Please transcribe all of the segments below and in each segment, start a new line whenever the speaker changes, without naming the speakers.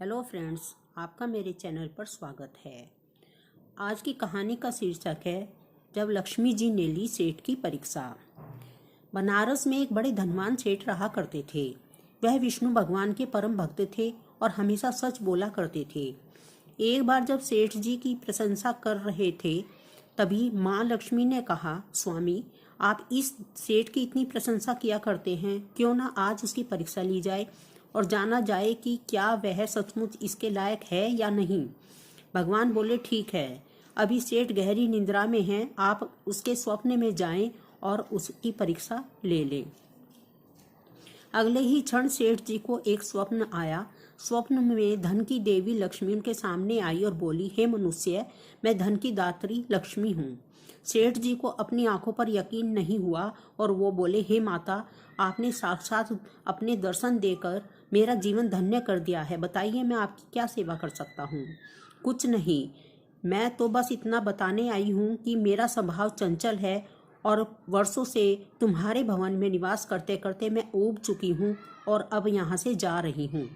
Hello friends, आपका मेरे channel पर स्वागत है। आज की कहानी का शीर्षक है जब लक्ष्मी जी ने ली सेठ की परीक्षा। बनारस में एक बड़े धनवान सेठ रहा करते थे। वह विष्णु भगवान के परम भक्त थे और हमेशा सच बोला करते थे। एक बार जब सेठ जी की प्रशंसा कर रहे थे तभी माँ लक्ष्मी ने कहा, स्वामी आप इस सेठ की इतनी प्रशंसा किया करते हैं, क्यों ना आज उसकी परीक्षा ली जाए और जाना जाए कि क्या वह सचमुच इसके लायक है या नहीं। भगवान बोले, ठीक है, अभी सेठ गहरी निद्रा में हैं, आप उसके स्वप्न में जाएं और उसकी परीक्षा ले लें। अगले ही क्षण सेठ जी को एक स्वप्न आया। स्वप्न में धन की देवी लक्ष्मी उनके सामने आई और बोली, हे मनुष्य, मैं धन की दात्री लक्ष्मी हूँ। सेठ जी को अपनी आंखों पर यकीन नहीं हुआ और वो बोले, हे माता, आपने साक्षात अपने दर्शन देकर मेरा जीवन धन्य कर दिया है। बताइए मैं आपकी क्या सेवा कर सकता हूँ। कुछ नहीं, मैं तो बस इतना बताने आई हूँ कि मेरा स्वभाव चंचल है और वर्षों से तुम्हारे भवन में निवास करते करते मैं ऊब चुकी हूँ और अब यहाँ से जा रही हूँ।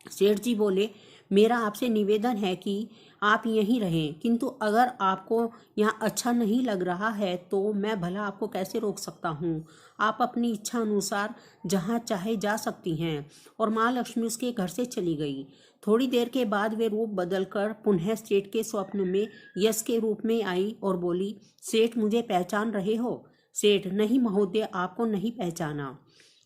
सेठ जी बोले, मेरा आपसे निवेदन है कि आप यहीं रहें, किंतु अगर आपको यहाँ अच्छा नहीं लग रहा है तो मैं भला आपको कैसे रोक सकता हूँ। आप अपनी इच्छा अनुसार जहाँ चाहे जा सकती हैं। और माँ लक्ष्मी उसके घर से चली गई। थोड़ी देर के बाद वे रूप बदलकर पुनः सेठ के स्वप्न में यश के रूप में आई और बोली, सेठ मुझे पहचान रहे हो। सेठ, नहीं महोदय, आपको नहीं पहचाना।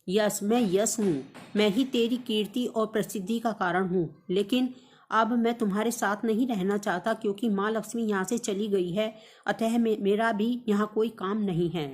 यश, मैं यश हूँ, मैं ही तेरी कीर्ति और प्रसिद्धि का कारण हूँ, लेकिन अब मैं तुम्हारे साथ नहीं रहना चाहता क्योंकि माँ लक्ष्मी यहाँ से चली गई है, अतः मेरा भी यहाँ कोई काम नहीं है।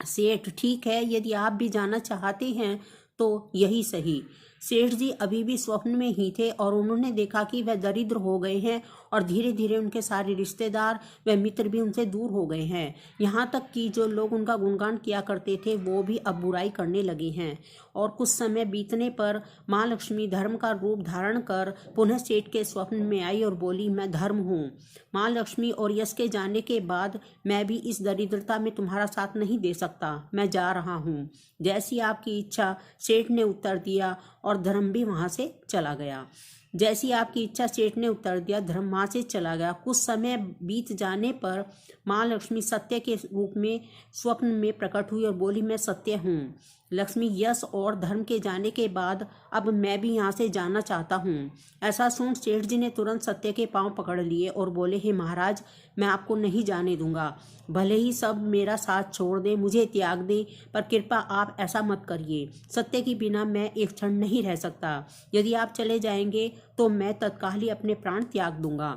सेठ, ठीक है, यदि आप भी जाना चाहते हैं तो यही सही। सेठ जी अभी भी स्वप्न में ही थे और उन्होंने देखा कि वह दरिद्र हो गए हैं और धीरे धीरे उनके सारे रिश्तेदार व मित्र भी उनसे दूर हो गए हैं। यहाँ तक कि जो लोग उनका गुणगान किया करते थे वो भी अब बुराई करने लगे हैं। और कुछ समय बीतने पर माँ लक्ष्मी धर्म का रूप धारण कर पुनः सेठ के स्वप्न में आई और बोली, मैं धर्म हूँ। माँ लक्ष्मी और यश के जाने के बाद मैं भी इस दरिद्रता में तुम्हारा साथ नहीं दे सकता, मैं जा रहा हूँ। जैसी आपकी इच्छा, सेठ ने उत्तर दिया और धर्म भी वहां से चला गया। जैसी आपकी इच्छा, सेठ ने उत्तर दिया, धर्म वहां से चला गया। कुछ समय बीत जाने पर माँ लक्ष्मी सत्य के रूप में स्वप्न में प्रकट हुई और बोली, मैं सत्य हूँ। लक्ष्मी, यश और धर्म के जाने के बाद अब मैं भी यहाँ से जाना चाहता हूँ। ऐसा सुन सेठ जी ने तुरंत सत्य के पांव पकड़ लिए और बोले, हे महाराज, मैं आपको नहीं जाने दूंगा। भले ही सब मेरा साथ छोड़ दे, मुझे त्याग दे, पर कृपा आप ऐसा मत करिए। सत्य के बिना मैं एक क्षण नहीं रह सकता। यदि आप चले जाएंगे तो मैं तत्काल ही अपने प्राण त्याग दूंगा।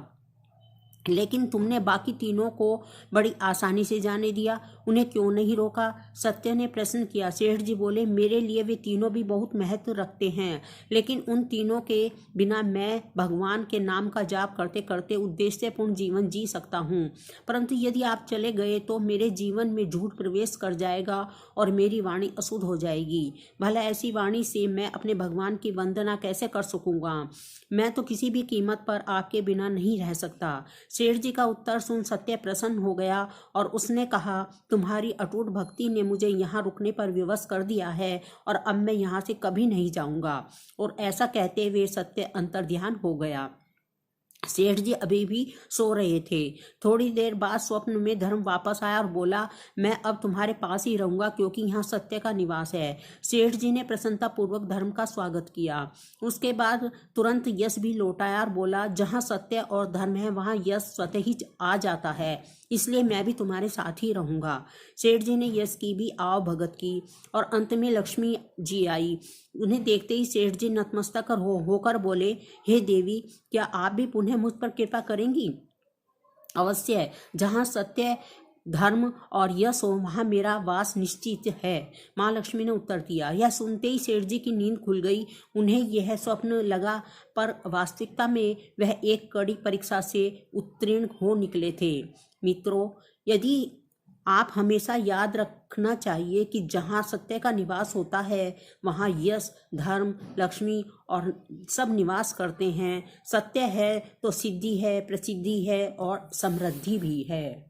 लेकिन तुमने बाकी तीनों को बड़ी आसानी से जाने दिया, उन्हें क्यों नहीं रोका? सत्य ने प्रश्न किया। सेठ जी बोले, मेरे लिए वे तीनों भी बहुत महत्व रखते हैं, लेकिन उन तीनों के बिना मैं भगवान के नाम का जाप करते करते उद्देश्यपूर्ण जीवन जी सकता हूँ। परंतु यदि आप चले गए तो मेरे जीवन में झूठ प्रवेश कर जाएगा और मेरी वाणी अशुद्ध हो जाएगी। भला ऐसी वाणी से मैं अपने भगवान की वंदना कैसे कर सकूंगा? मैं तो किसी भी कीमत पर आपके बिना नहीं रह सकता। सेठ जी का उत्तर सुन सत्य प्रसन्न हो गया और उसने कहा, तुम्हारी अटूट भक्ति ने मुझे यहाँ रुकने पर विवश कर दिया है और अब मैं यहाँ से कभी नहीं जाऊंगा। और ऐसा कहते हुए सत्य अंतर्ध्यान हो गया। सेठ जी अभी भी सो रहे थे। थोड़ी देर बाद स्वप्न में धर्म वापस आया और बोला, मैं अब तुम्हारे पास ही रहूंगा क्योंकि यहाँ सत्य का निवास है। सेठ जी ने प्रसन्नता पूर्वक धर्म का स्वागत किया। उसके बाद तुरंत यश भी लौट आया और बोला, जहाँ सत्य और धर्म है वहाँ यश स्वतः ही आ जाता है, इसलिए मैं भी तुम्हारे साथ ही रहूंगा। सेठ जी ने यश की भी आव भगत की और अंत में लक्ष्मी जी आई। उन्हें देखते ही सेठ जी नतमस्तक होकर बोले, हे देवी, क्या आप भी पुनः मुझ पर कृपा करेंगी? अवश्य, जहाँ सत्य, धर्म और यश हो वहाँ मेरा वास निश्चित है, माँ लक्ष्मी ने उत्तर दिया। यह सुनते ही सेठ जी की नींद खुल गई। उन्हें यह स्वप्न लगा, पर वास्तविकता में वह एक कड़ी परीक्षा से उत्तीर्ण हो निकले थे। मित्रों, यदि आप हमेशा याद रखना चाहिए कि जहाँ सत्य का निवास होता है वहाँ यश, धर्म, लक्ष्मी और सब निवास करते हैं। सत्य है तो सिद्धि है, प्रसिद्धि है और समृद्धि भी है।